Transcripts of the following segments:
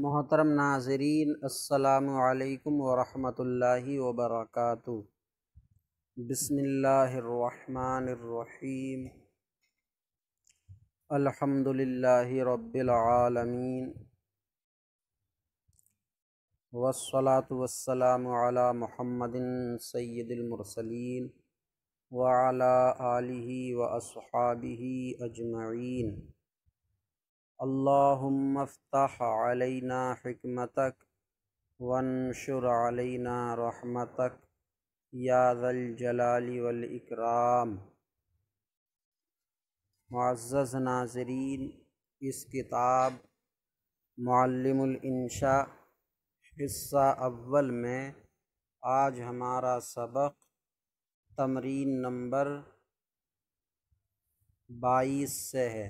محترم ناظرین، السلام علیکم ورحمۃ اللہ وبرکاتہ۔ بسم اللہ الرحمن الرحیم۔ الحمد للہ رب العالمین، والصلاة والسلام علی محمد سید المرسلین وعلی آلہ واصحابہ اجمعین۔ اللہم افتح علینا حکمتک وانشر علینا رحمتک یا ذا الجلال والاکرام۔ معزز ناظرین، اس کتاب معلم الانشاء حصہ اول میں آج ہمارا سبق تمرین نمبر 22 سے ہے۔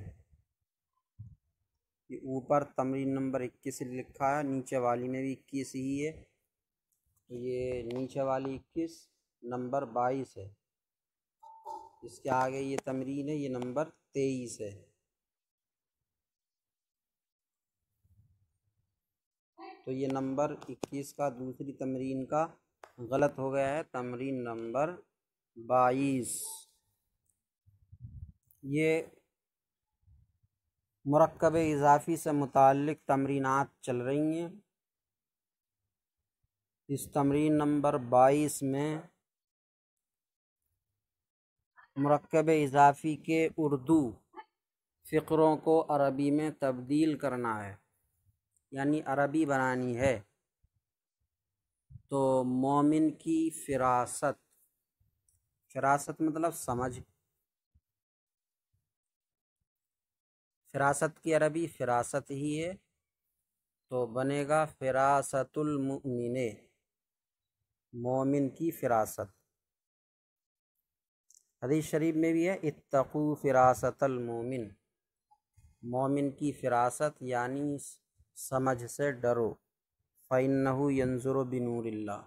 یہ اوپر تمرین نمبر 21 لکھا ہے، نیچے والی میں بھی 21 ہی ہے، تو یہ نیچے والی 21 نمبر 22 ہے، اس کے آگے یہ تمرین ہے، یہ نمبر 23 ہے۔ تو یہ نمبر 21 کا دوسری تمرین کا غلط ہو گیا ہے، تمرین نمبر 22۔ یہ مرکب اضافی سے متعلق تمرینات چل رہی ہیں۔ اس تمرین نمبر 22 میں مرکب اضافی کے اردو فقروں کو عربی میں تبدیل کرنا ہے، یعنی عربی بنانی ہے۔ تو مومن کی فراست، فراست مطلب سمجھ، فراست کی عربی فراست ہی ہے، تو بنے گا فراست المؤمن، مومن کی فراست۔ حدیث شریف میں بھی ہے اتقوا فراست المؤمن، مومن کی فراست یعنی سمجھ سے ڈرو، فإنہ ینظر بنور اللہ۔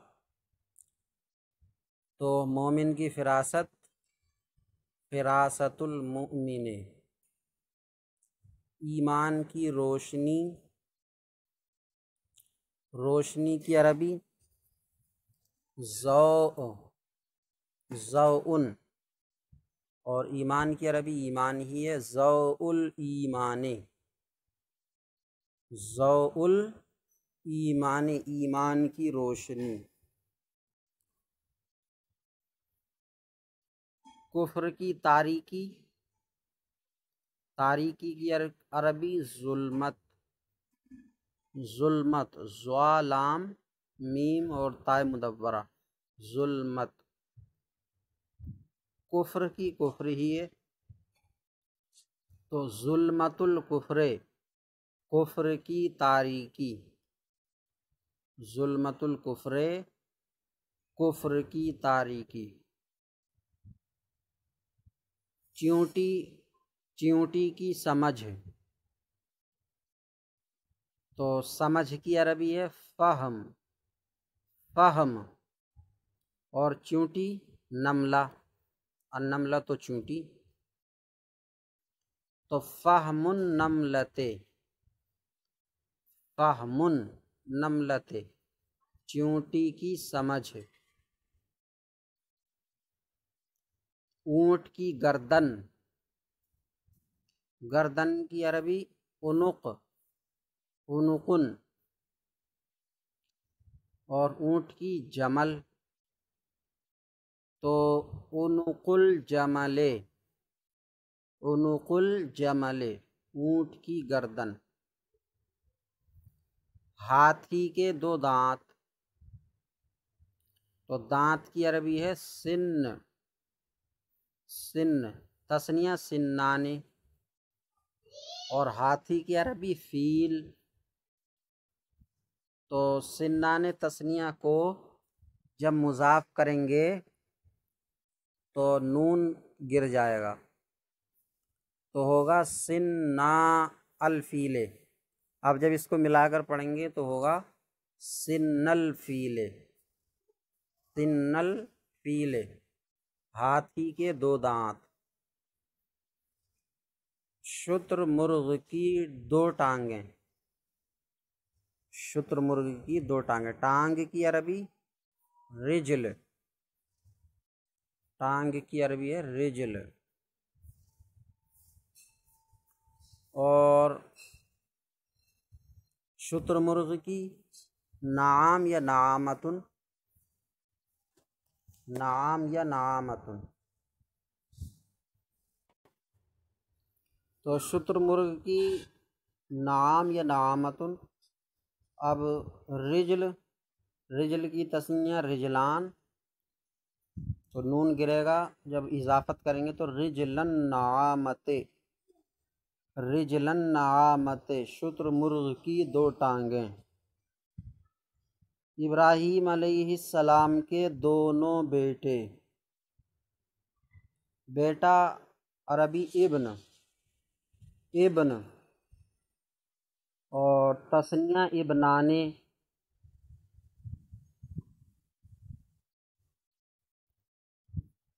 تو مومن کی فراست فراست المؤمن، ایمان کی روشنی، روشنی کی عربی ضوء، اور ایمان کی عربی ایمان ہی ہے، ضوء الایمان، ضوء الایمان، ایمان کی روشنی۔ کفر کی تاریکی، تاریکی کی عربی ظلمت، ظلمت، ضا لام میم اور تاء مدورہ، ظلمت۔ کفر کی کفر ہی ہے، تو ظلمت الکفر، کفر کی تاریکی، ظلمت الکفر، کفر کی تاریکی۔ چیونٹی، چیونٹی کی سمجھ، تو سمجھ کی عربی ہے فہم، فہم، اور چیونٹی نملہ، النملہ تو چیونٹی، تو فہم النملۃ، فہم النملۃ، چیونٹی کی سمجھ۔ اونٹ کی گردن، گردن کی عربی عنق، عنقن، اور اونٹ کی جمل، تو عنق الجمل، عنق الجمل، اونٹ کی گردن۔ ہاتھی کے دو دانت، تو دانت کی عربی ہے سن، سن، تثنیہ سنان، اور ہاتھی کی عربی فیل، تو سنان تثنیہ کو جب مضاف کریں گے تو نون گر جائے گا، تو ہوگا سنّا الفیل۔ اب جب اس کو ملا کر پڑھیں گے تو ہوگا سن الفیل، سن الفیل، ہاتھی کے دو دانت۔ شتر مرغ کی دو ٹانگیں، شتر مرغ کی دو ٹانگیں، ٹانگ کی عربی رجل، ٹانگ کی عربی ہے رجل، اور شتر مرغ کی نعام یا نعامتن، نعام یا نعامتن۔ تو شتر مرغ کی نعام یا نعامتن۔ اب رجل، رجل کی تسنیہ رجلان، تو نون گرے گا جب اضافت کریں گے تو رجلن نعامت، رجلن نعامت، شتر مرغ کی دو ٹانگیں۔ ابراہیم علیہ السلام کے دونوں بیٹے، بیٹا عربی ابن، ابن، اور تسنیہ ابنانے،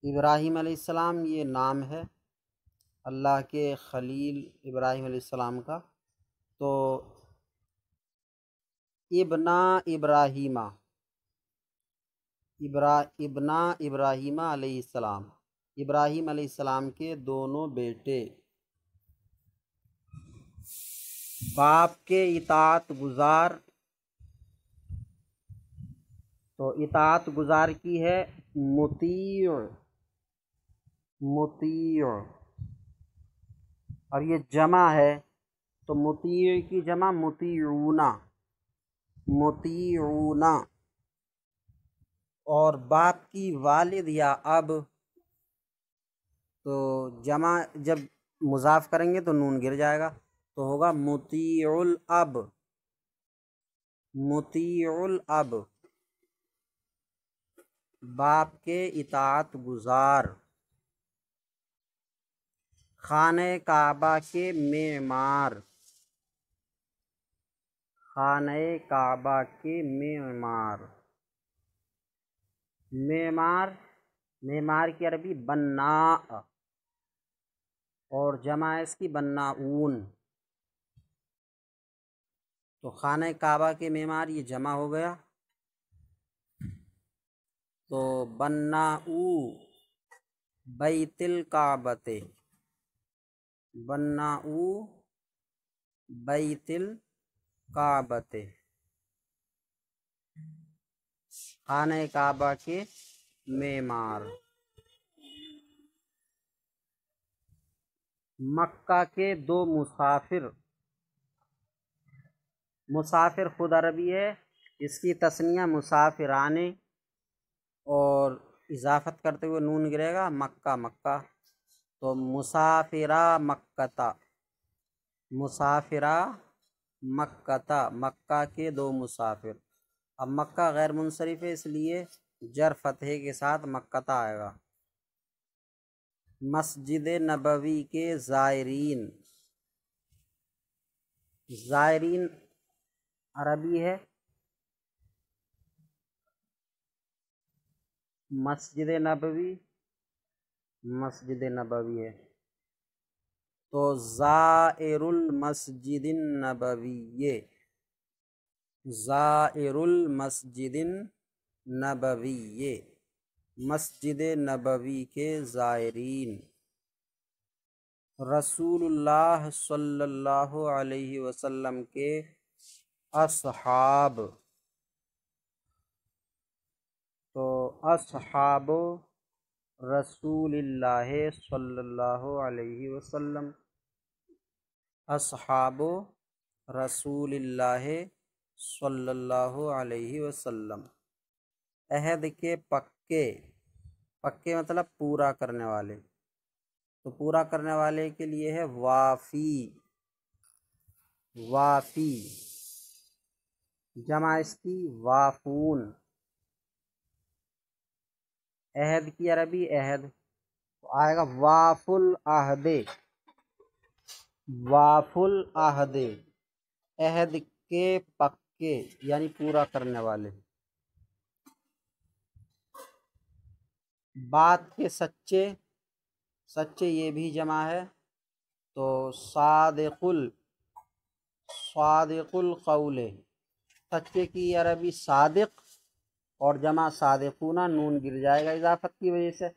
ابراہیم علیہ السلام یہ نام ہے اللہ کے خلیل ابراہیم علیہ السلام کا، تو ابنا ابراہیمہ، ابنا ابراہیمہ علیہ السلام، ابراہیم علیہ السلام کے دونوں بیٹے، باپ کے اطاعت گزار، تو اطاعت گزار کی ہے مطیع، مطیع، اور یہ جمع ہے تو مطیع کی جمع مطیعون، مطیعون، اور باپ کی والد یا اب، تو جمع جب مضاف کریں گے تو نون گر جائے گا تو ہوگا مطیع الاب، مطیع الاب، باپ کے اطاعت گزار، خانہ کعبہ کے معمار، خانہ کعبہ کے معمار، معمار، معمار کی عربی بناء، اور جمع اس کی بناؤن، تو خانہ کعبہ کے معمار یہ جمع ہو گیا، تو بناؤ بیت الکعبۃ، بناؤ بیت الکعبۃ، خانہ کعبہ کے معمار۔ مکہ کے دو مسافر، مسافر خود عربی ہے، اس کی تثنیہ مسافران، اور اضافت کرتے ہوئے نون گرے گا مکہ، مکہ، تو مسافرہ مکہ، مسافرہ مکہ، مکہ کے دو مسافر۔ اب مکہ غیر منصرف ہے اس لیے جر فتحے کے ساتھ مکہ آئے گا۔ مسجد نبوی کے زائرین، زائرین عربی ہے، مسجد نبوی، مسجد نبوی ہے، تو زائر المسجد النبوی، زائر المسجد النبوی، مسجد نبوی کے زائرین۔ رسول اللہ صلی اللہ علیہ وسلم کے اصحاب، تو اصحاب رسول اللہ صلی اللہ علیہ وسلم، اصحاب رسول اللہ صلی اللہ علیہ وسلم، عہد کے پکے، پکے مطلب پورا کرنے والے، تو پورا کرنے والے کے لیے ہے وافی، وافی، جمع اس کی وافون، عہد کی عربی عہد، تو آئے گا واف العہد، واف العہد، عہد کے پکے یعنی پورا کرنے والے، بات کے سچے، سچے یہ بھی جمع ہے، تو صادق، صادق القول، سچے کی عربی صادق اور جمع صادقون، نون گر جائے گا اضافت کی وجہ سے،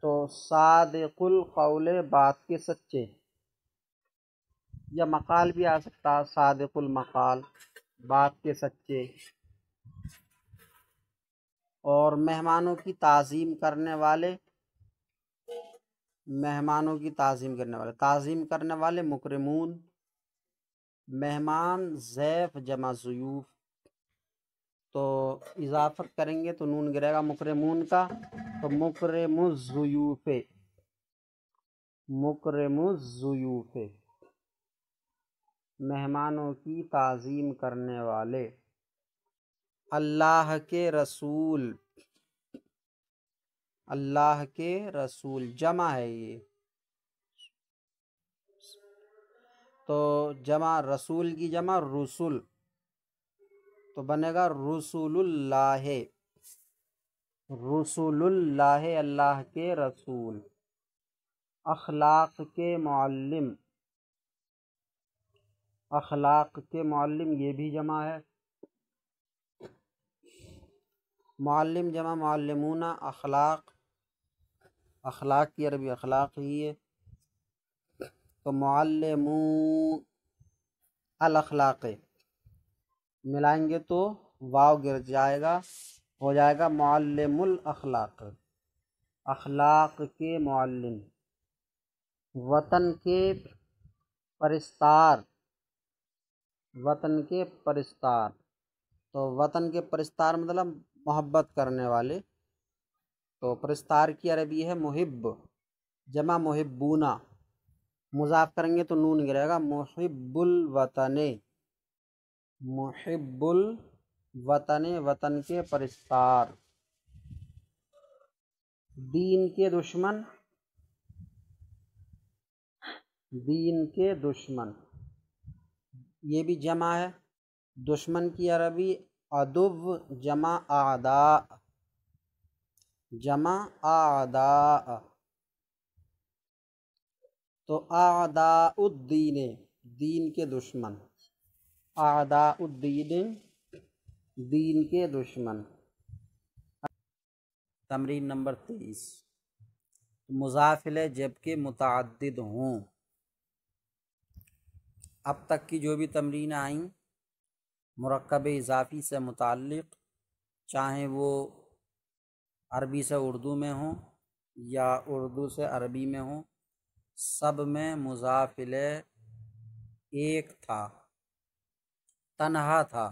تو صادق القول بات کے سچے، یا مقال بھی آ سکتا ہے صادق المقال بات کے سچے۔ اور مہمانوں کی تعظیم کرنے والے، مہمانوں کی تعظیم کرنے والے، تعظیم کرنے والے مکرمون، مہمان ضیف جمع ضیوف، تو اضافت کریں گے تو نون گرے گا مکرمون کا، تو مکرم الضیوف، مکرم الضیوف، مہمانوں کی تعظیم کرنے والے۔ اللہ کے رسول، اللہ کے رسول جمع ہے یہ، تو جمع رسول کی جمع رسول، تو بنے گا رسول اللہ، رسول اللہ، اللہ کے رسول۔ اخلاق کے معلم، اخلاق کے معلم یہ بھی جمع ہے، معلم جمع معلمون، اخلاق، اخلاق کی عربی اخلاق ہی ہے، تو معلمو الاخلاق ملائیں گے تو واو گر جائے گا، ہو جائے گا معلم الاخلاق، اخلاق کے معلم۔ وطن کے پرستار، وطن کے پرستار، تو وطن کے پرستار مطلب محبت کرنے والے، تو پرستار کی عربی ہے محب، جمع محبونا، مضاف کریں گے تو نون گرے گا محب الوطن، محب الوطن، وطن کے پرستار۔ دین کے دشمن، دین کے دشمن یہ بھی جمع ہے، دشمن کی عربی عدو جمع اعداء، جمع اعداء، تو اعداء الدین، دین کے دشمن، اعداء الدین، دین کے دشمن۔ تمرین نمبر 23، مضاف الیہ جب کہ متعدد ہوں۔ اب تک کی جو بھی تمرینیں آئیں مرکب اضافی سے متعلق، چاہیں وہ عربی سے اردو میں ہوں یا اردو سے عربی میں ہوں، سب میں مضاف الیہ ایک تھا، تنہا تھا،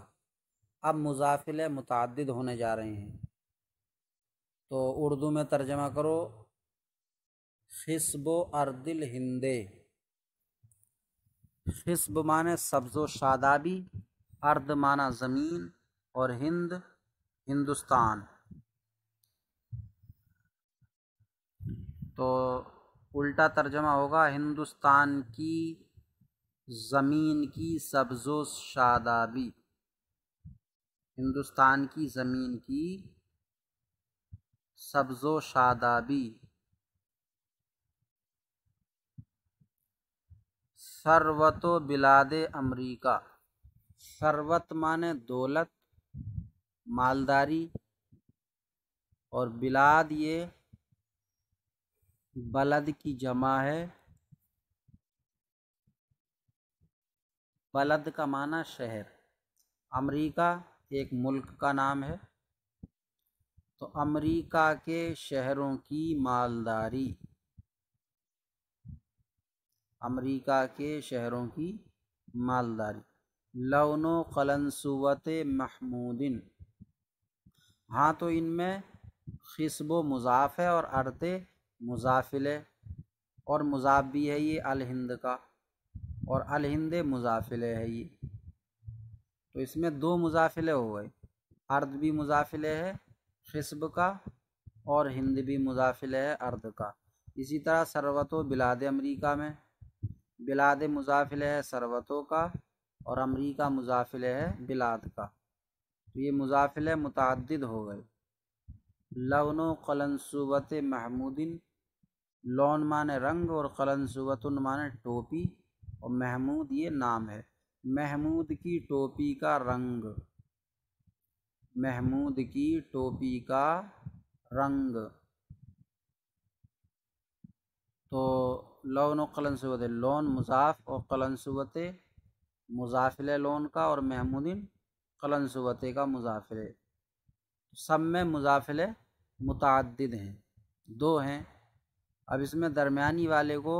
اب مضاف الیہ متعدد ہونے جا رہے ہیں۔ تو اردو میں ترجمہ کرو، خصب و ارض الہند، خصب معنی سبز و شادابی، ارض معنی زمین، اور ہند ہندوستان، تو الٹا ترجمہ ہوگا ہندوستان کی زمین کی سبز و شادابی، ہندوستان کی زمین کی سبز و شادابی۔ ثروت و بلاد امریکہ، ثروت معنی دولت مالداری، اور بلاد یہ بلد کی جمع ہے، بلد کا معنی شہر، امریکہ ایک ملک کا نام ہے، تو امریکہ کے شہروں کی مالداری، امریکہ کے شہروں کی مالداری۔ لون و قلنسوت محمود، ہاں تو ان میں خصب و مضاف ہے اور ارض مضاف الیہ، اور مضاف بھی ہے یہ الہند کا، اور الہند مضاف الیہ ہے یہ، تو اس میں دو مضاف الیہ ہو گئے، ارض بھی مضاف الیہ ہے خصب کا، اور ہند بھی مضاف الیہ ہے ارض کا۔ اسی طرح ثروت و بلاد امریکہ میں بلاد مضاف الیہ ہے ثروتوں کا، اور امریکہ مضاف الیہ ہے بلاد کا، تو یہ مضاف الیہ متعدد ہو گئے۔ لون و قلنسوت محمود، لون معنی رنگ، اور قلنسوت معنی ٹوپی، اور محمود یہ نام ہے۔ محمود کی ٹوپی کا رنگ، محمود کی ٹوپی کا رنگ، تو لون و قلن صوت، لون مضاف اور قلن صوت مضافل لون کا، اور محمودن قلن صوت کا مضافل، سب میں مضافل متعدد ہیں، دو ہیں۔ اب اس میں درمیانی والے کو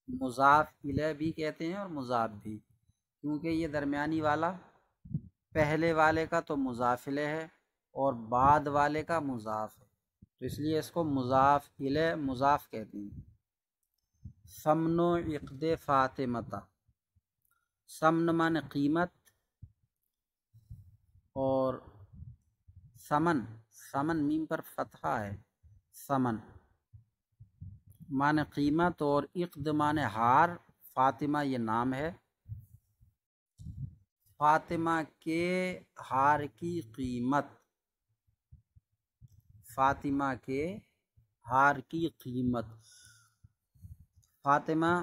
مضاف الیہ بھی کہتے ہیں اور مضاف بھی، کیونکہ یہ درمیانی والا پہلے والے کا تو مضاف الیہ ہے اور بعد والے کا مضاف ہے، تو اس لیے اس کو مضاف الیہ مضاف کہتے ہیں۔ ثمن عقد فاطمہ، ثمن معنی قیمت، اور ثمن، ثمن میم پر فتحہ ہے، ثمن معنی قیمت، اور عقد معنی ہار، فاطمہ یہ نام ہے، فاطمہ کے ہار کی قیمت، فاطمہ کے ہار کی قیمت، فاطمہ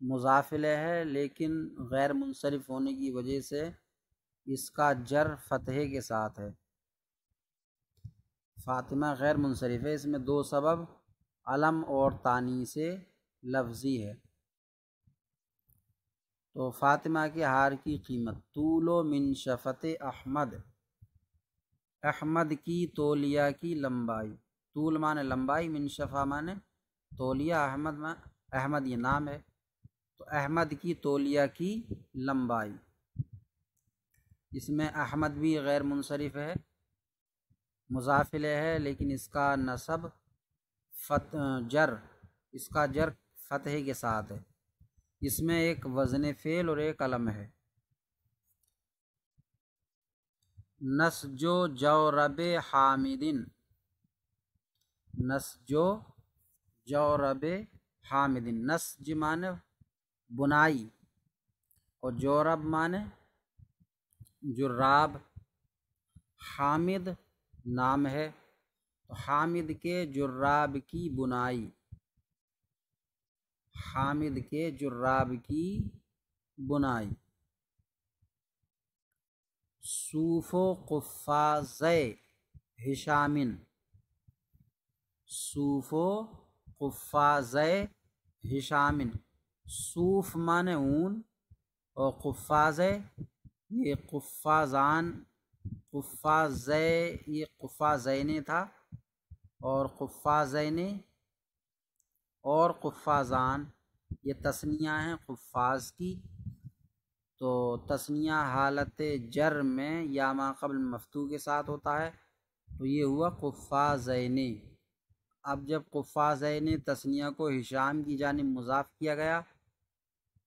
مضاف الیہ ہے لیکن غیر منصرف ہونے کی وجہ سے اس کا جر فتحے کے ساتھ ہے، فاطمہ غیر منصرف ہے، اس میں دو سبب علم اور تانیث لفظی ہے۔ تو فاطمہ کے ہار کی قیمت، طول و منشفت احمد، احمد کی تولیہ کی لمبائی، طول معنی لمبائی، منشفہ معنی تولیہ، احمد یہ نام ہے، تو احمد کی تولیہ کی لمبائی، اس میں احمد بھی غیر منصرف ہے، مضاف الیہ ہے، لیکن اس کا نصب جر، اس کا جر فتحے کے ساتھ ہے، اس میں ایک وزن فعل اور ایک علم ہے۔ نسج جورب حامدن، نسج جورب حامدن، نسج معنی بنائی اور جورب معنی جراب، حامد نام ہے، تو حامد کے جراب کی بنائی، حامد کے جراب کی بنائی۔ صوف و قفاز ہشام، صوف و قفاز ہشام، صوف معنی اون، اور قفاز یہ قفازان، قفاز یہ قفازین تھا، اور قفازین اور قفازان یہ تثنیہ ہیں قفاز کی، تو تثنیہ حالت جر میں یا ما قبل مفتوح کے ساتھ ہوتا ہے، تو یہ ہوا قفازین۔ اب جب قفازین تثنیہ کو ہشام کی جانب مضاف کیا گیا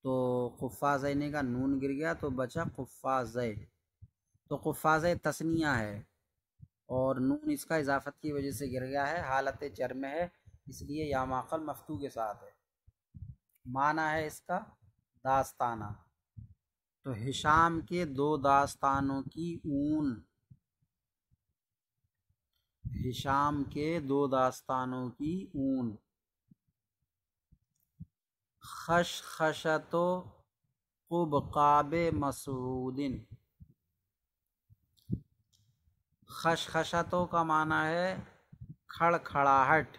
تو قفازین کا نون گر گیا تو بچا قفاز، تو قفاز تثنیہ ہے اور نون اس کا اضافت کی وجہ سے گر گیا ہے، حالت جر میں ہے، اس لیے یا ما قبل مفتوح کے ساتھ ہے۔ معنی ہے اس کا داستانہ، تو ہشام کے دو داستانوں کی اون، ہشام کے دو داستانوں کی اون۔ خشخشۃ قبقاب مسعود، خشخشتوں کا معنی ہے کھڑکھڑاہٹ،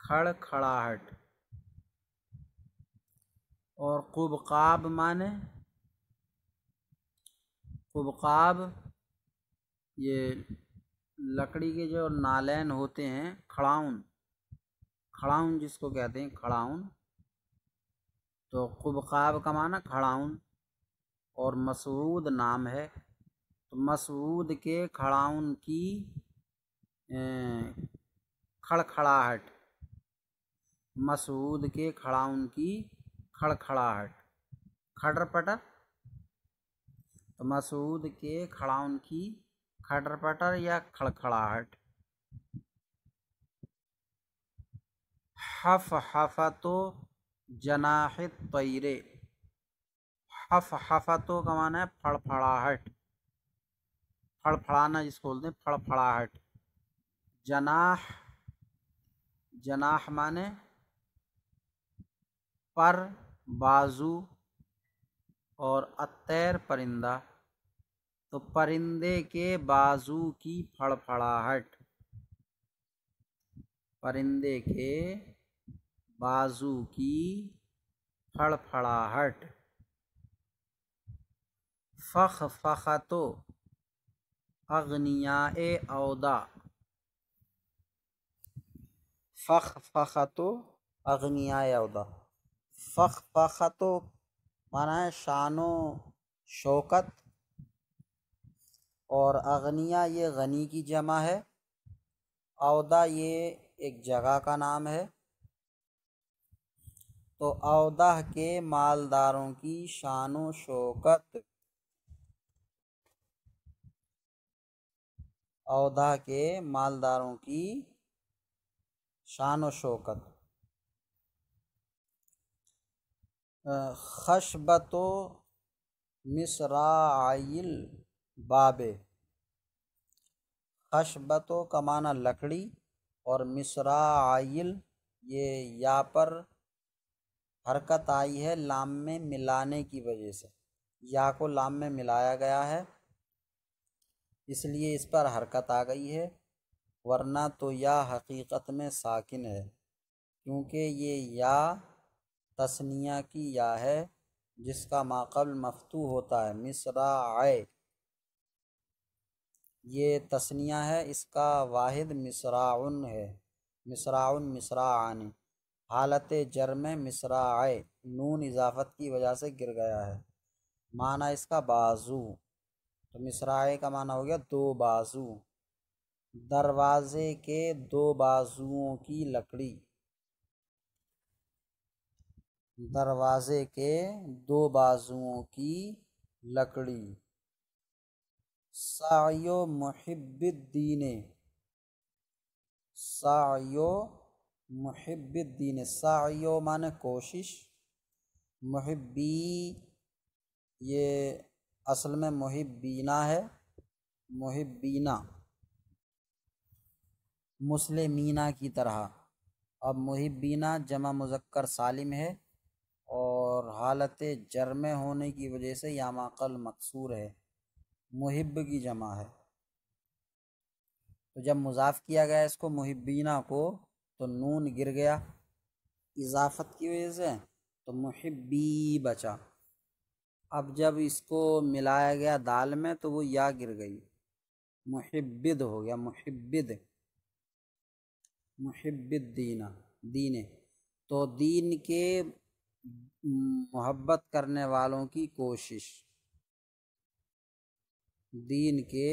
کھڑکھڑاہٹ، اور قبقاب معنی، قبقاب یہ لکڑی کے جو نالین ہوتے ہیں، کھڑاؤن، کھڑاؤن جس کو کہتے ہیں کھڑاؤن، تو قبقاب کا معنی کھڑاؤن، اور مسعود نام ہے، تو مسعود کے کھڑاؤن کی کھڑکھڑاہٹ، مسعود کے کھڑاؤن کی کھڑکھڑاہٹ، کھٹر پٹر، تو مسعود کے کھڑاؤن کی کھٹر پٹر یا کھڑکھڑاہٹ۔ حفحفۃ جناح الطیر، حفحفۃ کا معنی ہے پھڑپھڑاہٹ، پھڑپھڑانا جس کو بولتے ہیں پھڑپھڑاہٹ۔ جناح، جناح معنی پر بازو اور الطیر پرندہ، تو پرندے کے بازو کی پھڑپھڑاہٹ، پرندے کے بازو کی پھڑپھڑاہٹ، فخفخت اغنیاء اودا، فخفخت اغنیاء اودا، فخفخت مانا ہے شان و شوکت، اور اغنیا یہ غنی کی جمع ہے، اودا یہ ایک جگہ کا نام ہے، تو اودہ کے مالداروں کی شان و شوکت، اودہ کے مالداروں کی شان و شوکت، خشبۃ مصراعی الباب، خشبۃ کا معنی لکڑی، اور مصراعی یہ یا پر حرکت آئی ہے لام میں ملانے کی وجہ سے، یا کو لام میں ملایا گیا ہے اس لیے اس پر حرکت آ گئی ہے، ورنہ تو یا حقیقت میں ساکن ہے، کیونکہ یہ یا تثنیہ کی یا ہے جس کا ماقبل مفتوح ہوتا ہے، مصراع یہ تثنیہ ہے، اس کا واحد مصراعن ہے، مصراعن مصراعان، حالت جر میں مصراع نون اضافت کی وجہ سے گر گیا ہے، معنی اس کا بازو، تو مصراع کا معنی ہو گیا دو بازو، دروازے کے دو بازوؤں کی لکڑی، دروازے کے دو بازوؤں کی لکڑی، سعی محب الدین، سعی محب الدین، سعی معنی کوشش، محبی یہ اصل میں محبینہ ہے، محبینہ مسلمینہ کی طرح، اب محبینہ جمع مذکر سالم ہے اور حالت جر میں ہونے کی وجہ سے یا ماقل مکسور ہے، محب کی جمع ہے، تو جب مضاف کیا گیا اس کو محبینہ کو تو نون گر گیا اضافت کی وجہ سے، تو محبی بچا، اب جب اس کو ملایا گیا دال میں تو وہ یا گر گئی، محبد ہو گیا، محبد، محب الدین، دین، تو دین کے محبت کرنے والوں کی کوشش، دین کے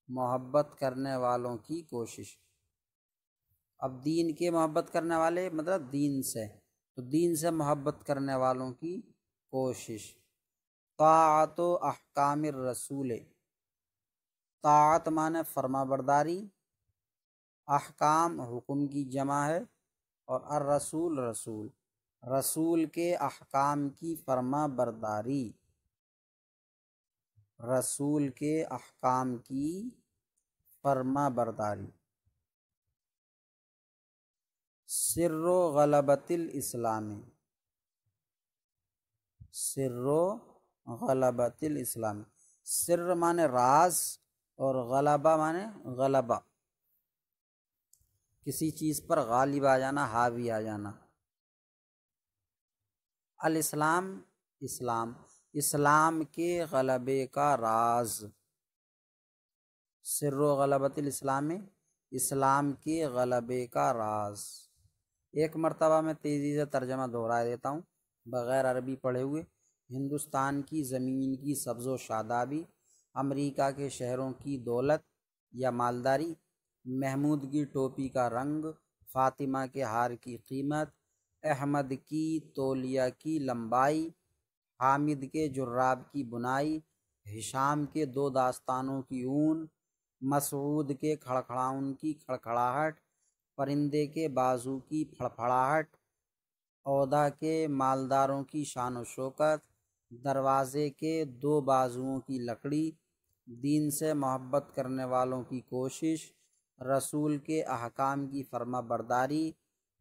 محبت کرنے والوں کی کوشش، اب دین کے محبت کرنے والے مطلب دین سے، تو دین سے محبت کرنے والوں کی کوشش، طاعت و احکام الرسول، طاعت معنی فرما برداری، احکام حکم کی جمع ہے، اور الرسول رسول، رسول کے احکام کی فرما برداری، رسول کے احکام کی فرما برداری، سر و غلبۃ الاسلام، سر و غلبۃ الاسلام، سر معنی راز اور غلبہ معنی غلبہ، کسی چیز پر غالب آ جانا، حاوی آ جانا، الاسلام اسلام، اسلام کے غلبے کا راز، سر و غلبۃ الاسلام، اسلام کے غلبے کا راز، ایک مرتبہ میں تیزی سے ترجمہ دہرا دیتا ہوں بغیر عربی پڑھے ہوئے، ہندوستان کی زمین کی سبز و شادابی، امریکہ کے شہروں کی دولت یا مالداری، محمود کی ٹوپی کا رنگ، فاطمہ کے ہار کی قیمت، احمد کی تولیہ کی لمبائی، حامد کے جراب کی بنائی، ہشام کے دو داستانوں کی اون، مسعود کے کھڑکھڑاؤن کی کھڑکھڑاہٹ، پرندے کے بازو کی پھڑپھڑاہٹ، اودا کے مالداروں کی شان و شوکت، دروازے کے دو بازوؤں کی لکڑی، دین سے محبت کرنے والوں کی کوشش، رسول کے احکام کی فرما برداری،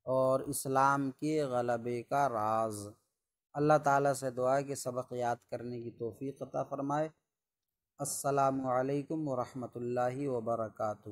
اور اسلام کے غلبے کا راز۔ اللہ تعالیٰ سے دعا ہے کہ سبق یاد کرنے کی توفیق عطا فرمائے۔ السلام علیکم ورحمۃ اللہ وبرکاتہ۔